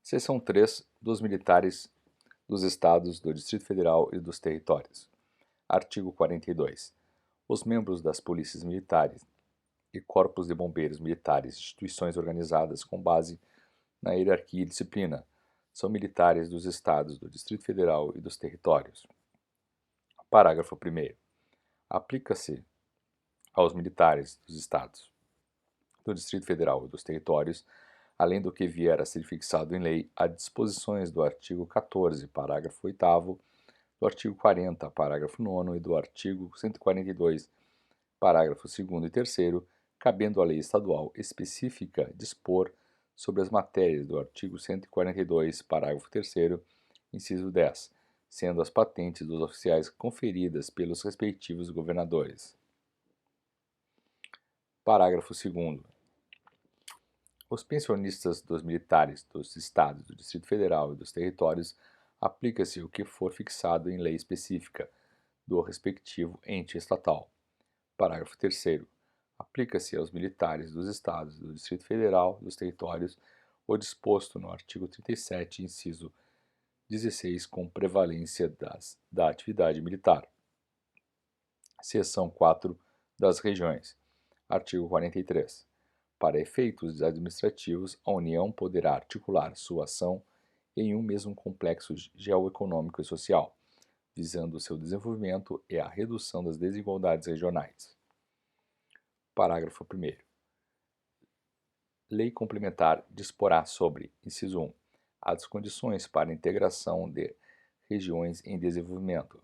Seção 3 dos militares dos Estados, do Distrito Federal e dos Territórios. Artigo 42. Os membros das polícias militares e corpos de bombeiros militares, instituições organizadas com base na hierarquia e disciplina, são militares dos Estados, do Distrito Federal e dos Territórios. Parágrafo 1º. Aplica-se aos militares dos Estados, do Distrito Federal e dos Territórios, além do que vier a ser fixado em lei, as disposições do artigo 14, parágrafo 8º, do artigo 40, parágrafo 9º e do artigo 142, parágrafo 2º e 3º, cabendo à lei estadual específica dispor sobre as matérias do artigo 142, parágrafo 3º, inciso 10, sendo as patentes dos oficiais conferidas pelos respectivos governadores. Parágrafo 2º. Os pensionistas dos militares dos Estados, do Distrito Federal e dos Territórios aplica-se o que for fixado em lei específica do respectivo ente estatal. Parágrafo 3º. Aplica-se aos militares dos Estados, do Distrito Federal e dos Territórios o disposto no artigo 37, inciso 16, com prevalência da atividade militar. Seção 4 das regiões. Artigo 43. Para efeitos administrativos, a União poderá articular sua ação em um mesmo complexo geoeconômico e social, visando o seu desenvolvimento e a redução das desigualdades regionais. Parágrafo 1º. Lei complementar disporá sobre, inciso 1, as condições para a integração de regiões em desenvolvimento.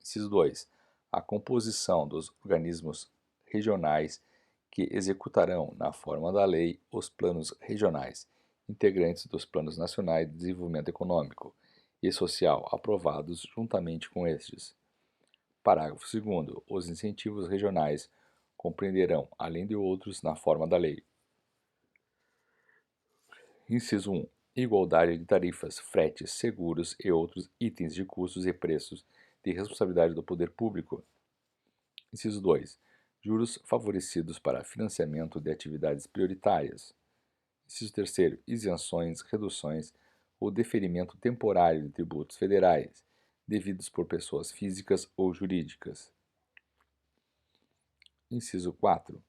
Inciso 2, a composição dos organismos regionais que executarão, na forma da lei, os planos regionais, integrantes dos planos nacionais de desenvolvimento econômico e social aprovados juntamente com estes. Parágrafo 2º. Os incentivos regionais compreenderão, além de outros, na forma da lei. Inciso 1. Igualdade de tarifas, fretes, seguros e outros itens de custos e preços de responsabilidade do poder público. Inciso 2. Juros favorecidos para financiamento de atividades prioritárias. Inciso 3º. Isenções, reduções ou deferimento temporário de tributos federais, devidos por pessoas físicas ou jurídicas. Inciso 4.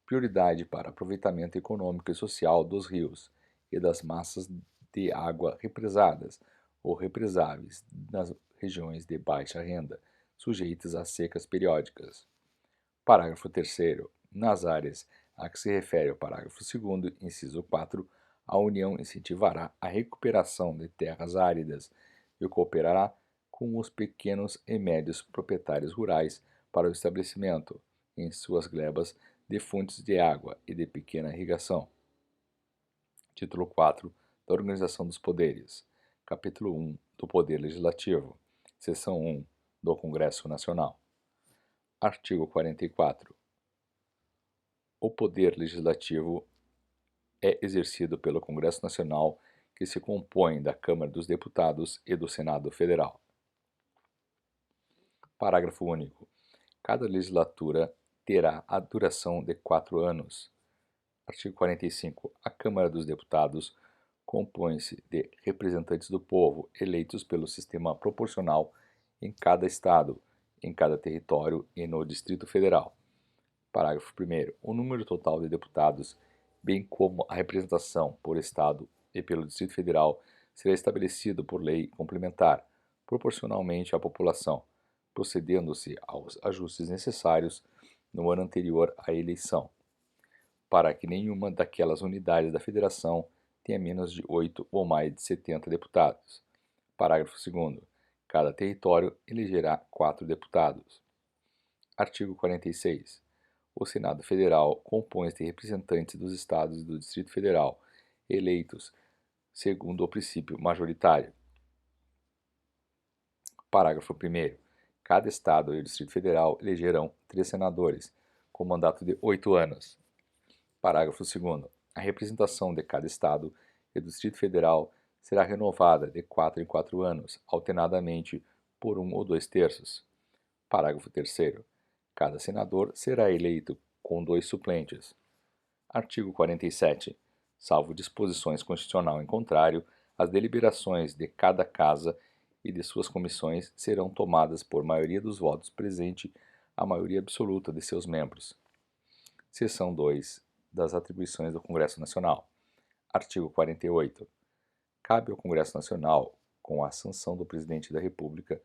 Prioridade para aproveitamento econômico e social dos rios e das massas de água represadas ou represáveis nas regiões de baixa renda, sujeitas a secas periódicas. Parágrafo 3º. Nas áreas a que se refere o parágrafo 2º, inciso 4, a União incentivará a recuperação de terras áridas e cooperará com os pequenos e médios proprietários rurais para o estabelecimento, em suas glebas, de fontes de água e de pequena irrigação. Título 4 da Organização dos Poderes. Capítulo 1 do Poder Legislativo. Seção 1 do Congresso Nacional. Artigo 44. O Poder Legislativo é exercido pelo Congresso Nacional, que se compõe da Câmara dos Deputados e do Senado Federal. Parágrafo único. Cada legislatura terá a duração de 4 anos. Artigo 45. A Câmara dos Deputados compõe-se de representantes do povo eleitos pelo sistema proporcional em cada estado, em cada território e no Distrito Federal. Parágrafo 1º. O número total de deputados, bem como a representação por estado e pelo Distrito Federal, será estabelecido por lei complementar, proporcionalmente à população, procedendo-se aos ajustes necessários no ano anterior à eleição, para que nenhuma daquelas unidades da Federação tenha menos de 8 ou mais de 70 deputados. Parágrafo 2º. Cada território elegerá 4 deputados. Artigo 46. O Senado Federal compõe-se de representantes dos Estados e do Distrito Federal, eleitos segundo o princípio majoritário. Parágrafo 1º. Cada Estado e o Distrito Federal elegerão 3 senadores, com mandato de 8 anos. Parágrafo 2º. A representação de cada Estado e do Distrito Federal será renovada de 4 em 4 anos, alternadamente por 1 ou 2 terços. Parágrafo 3º. Cada senador será eleito com 2 suplentes. Artigo 47. salvo disposições constitucional em contrário, as deliberações de cada casa e de suas comissões serão tomadas por maioria dos votos presente a maioria absoluta de seus membros. Seção 2 das atribuições do Congresso Nacional. Artigo 48. Cabe ao Congresso Nacional, com a sanção do Presidente da República,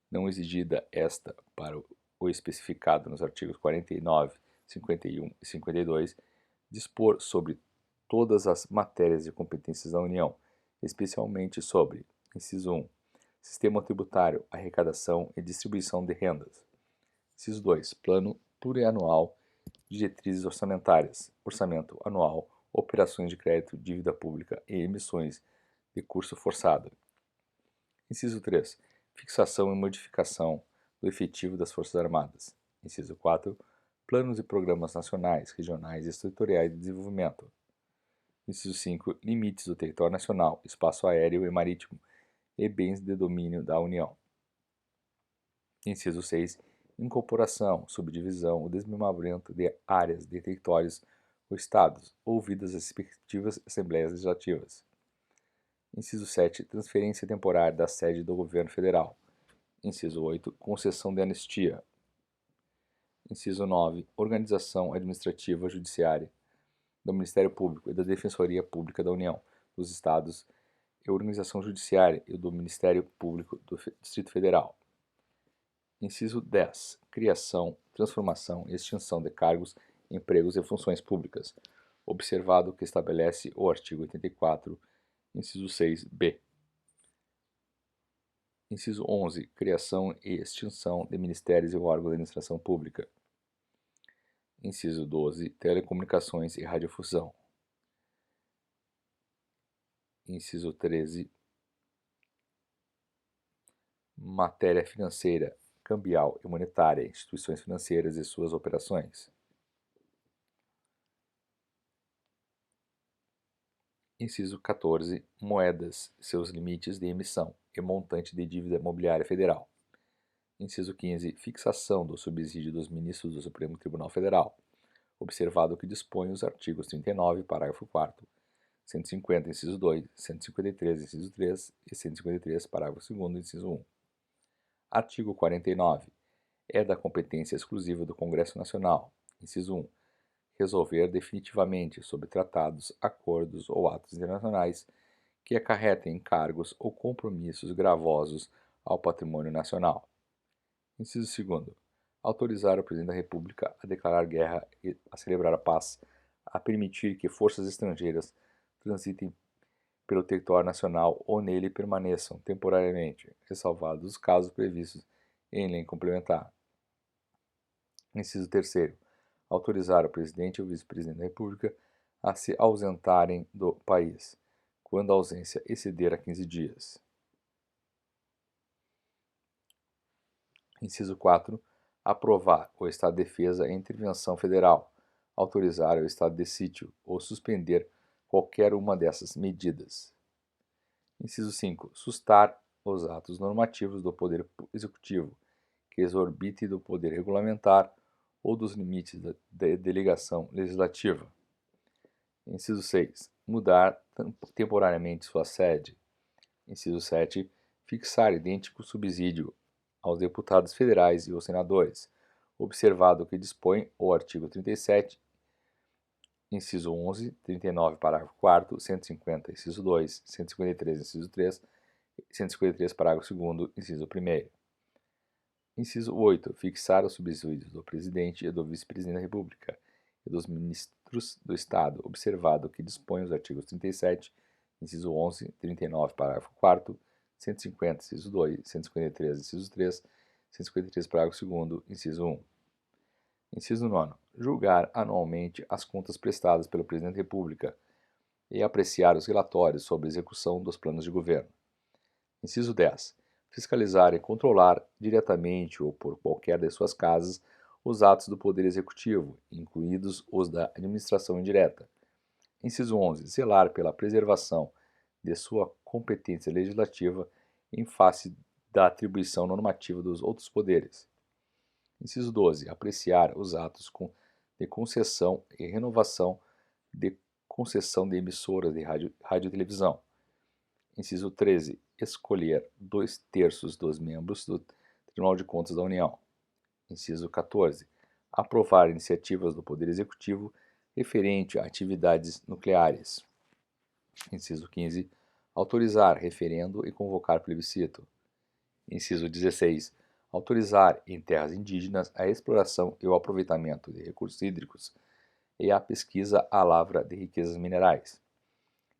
não exigida esta para o especificado nos artigos 49, 51 e 52, dispor sobre todas as matérias de competências da União, especialmente sobre, inciso 1, sistema tributário, arrecadação e distribuição de rendas. Inciso 2, plano plurianual, diretrizes orçamentárias, orçamento anual, operações de crédito, dívida pública e emissões de curso forçado. Inciso 3, fixação e modificação do efetivo das Forças Armadas. Inciso 4, planos e programas nacionais, regionais e setoriais de desenvolvimento. Inciso 5, limites do território nacional, espaço aéreo e marítimo e bens de domínio da União. Inciso 6, incorporação, subdivisão ou desmembramento de áreas de territórios ou estados, ouvidas as respectivas Assembleias Legislativas. Inciso 7, transferência temporária da sede do Governo Federal. Inciso 8, concessão de anistia. Inciso 9, organização administrativa judiciária do Ministério Público e da Defensoria Pública da União, dos Estados e organização judiciária e do Ministério Público do Distrito Federal. Inciso 10. Criação, transformação e extinção de cargos, empregos e funções públicas, observado o que estabelece o artigo 84, inciso 6b. Inciso 11. Criação e extinção de ministérios e órgãos da administração pública. Inciso 12. Telecomunicações e radiodifusão. Inciso 13. Matéria financeira, cambial e monetária, instituições financeiras e suas operações. Inciso 14. Moedas, seus limites de emissão e montante de dívida imobiliária federal. Inciso 15. Fixação do subsídio dos ministros do Supremo Tribunal Federal, observado o que dispõe os artigos 39, parágrafo 4º, 150, inciso 2, 153, inciso 3 e 153, parágrafo 2º, inciso 1. Artigo 49. É da competência exclusiva do Congresso Nacional, inciso 1, resolver definitivamente sobre tratados, acordos ou atos internacionais que acarretem encargos ou compromissos gravosos ao patrimônio nacional. Inciso 2. Autorizar o Presidente da República a declarar guerra e a celebrar a paz, a permitir que forças estrangeiras transitem pelo território nacional ou nele permaneçam temporariamente, ressalvados os casos previstos em lei complementar. Inciso 3. Autorizar o Presidente e o Vice-Presidente da República a se ausentarem do país, quando a ausência exceder a 15 dias. Inciso 4. Aprovar o estado de defesa e intervenção federal, autorizar o estado de sítio ou suspender qualquer uma dessas medidas. Inciso 5. Sustar os atos normativos do Poder Executivo, que exorbite do poder regulamentar ou dos limites da delegação legislativa. Inciso 6. Mudar temporariamente sua sede. Inciso 7. Fixar idêntico subsídio aos deputados federais e aos senadores, observado o que dispõe o artigo 37, inciso 11, 39, parágrafo 4º, 150, inciso 2, 153, inciso 3, 153, parágrafo 2º, inciso 1º. Inciso 8. Fixar os subsídios do Presidente e do Vice-Presidente da República e dos Ministros do Estado, observado o que dispõe os artigos 37, inciso 11, 39, parágrafo 4º, 150, inciso 2, 153, inciso 3, 153, parágrafo 2º, inciso 1. Inciso 9. Julgar anualmente as contas prestadas pelo Presidente da República e apreciar os relatórios sobre a execução dos planos de governo. Inciso 10. Fiscalizar e controlar diretamente ou por qualquer de suas casas os atos do Poder Executivo, incluídos os da administração indireta. Inciso 11. Zelar pela preservação de sua competência legislativa em face da atribuição normativa dos outros poderes. Inciso 12. Apreciar os atos de concessão e renovação de concessão de emissoras de rádio e televisão. Inciso 13. Escolher 2/3 dos membros do Tribunal de Contas da União. Inciso 14. Aprovar iniciativas do Poder Executivo referente a atividades nucleares. Inciso 15. Autorizar referendo e convocar plebiscito. Inciso 16. Autorizar em terras indígenas a exploração e o aproveitamento de recursos hídricos e a pesquisa à lavra de riquezas minerais.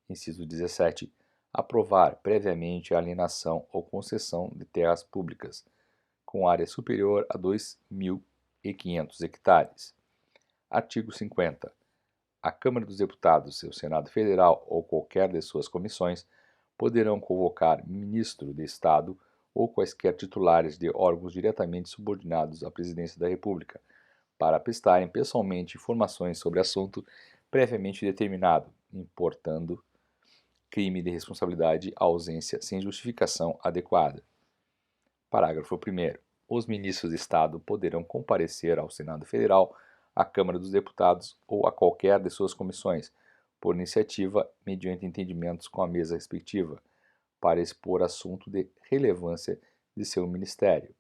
Inciso 17. Aprovar previamente a alienação ou concessão de terras públicas com área superior a 2.500 hectares. Artigo 50. A Câmara dos Deputados e o Senado Federal ou qualquer de suas comissões poderão convocar ministro de Estado ou quaisquer titulares de órgãos diretamente subordinados à Presidência da República para prestarem pessoalmente informações sobre assunto previamente determinado, importando crime de responsabilidade à ausência sem justificação adequada. Parágrafo 1º. Os ministros de Estado poderão comparecer ao Senado Federal, à Câmara dos Deputados ou a qualquer de suas comissões, por iniciativa, mediante entendimentos com a mesa respectiva, para expor assunto de relevância de seu ministério.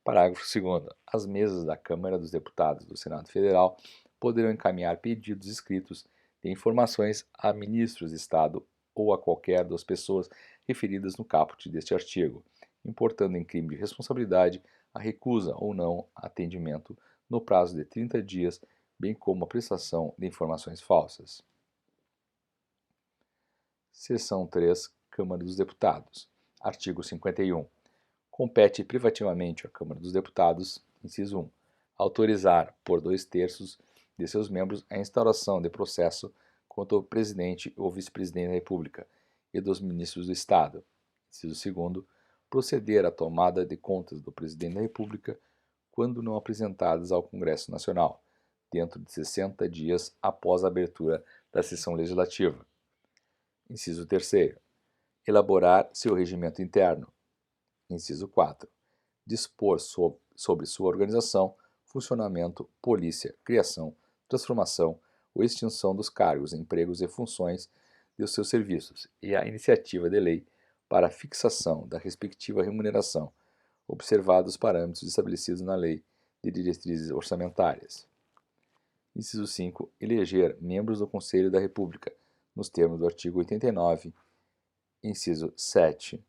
Parágrafo 2º. As mesas da Câmara dos Deputados do Senado Federal poderão encaminhar pedidos escritos de informações a ministros de Estado ou a qualquer das pessoas referidas no caput deste artigo, importando em crime de responsabilidade a recusa ou não atendimento no prazo de 30 dias, bem como a prestação de informações falsas. Seção 3. Câmara dos Deputados. Artigo 51. Compete privativamente à Câmara dos Deputados, inciso 1, autorizar, por 2/3 de seus membros, a instauração de processo contra o Presidente ou Vice-Presidente da República e dos Ministros do Estado. Inciso 2, proceder à tomada de contas do Presidente da República quando não apresentadas ao Congresso Nacional, dentro de 60 dias após a abertura da sessão legislativa. Inciso 3, elaborar seu regimento interno. Inciso 4. Dispor sobre sua organização, funcionamento, polícia, criação, transformação ou extinção dos cargos, empregos e funções de seus serviços e a iniciativa de lei para a fixação da respectiva remuneração, observados os parâmetros estabelecidos na Lei de Diretrizes Orçamentárias. Inciso 5. Eleger membros do Conselho da República, nos termos do artigo 89, inciso 7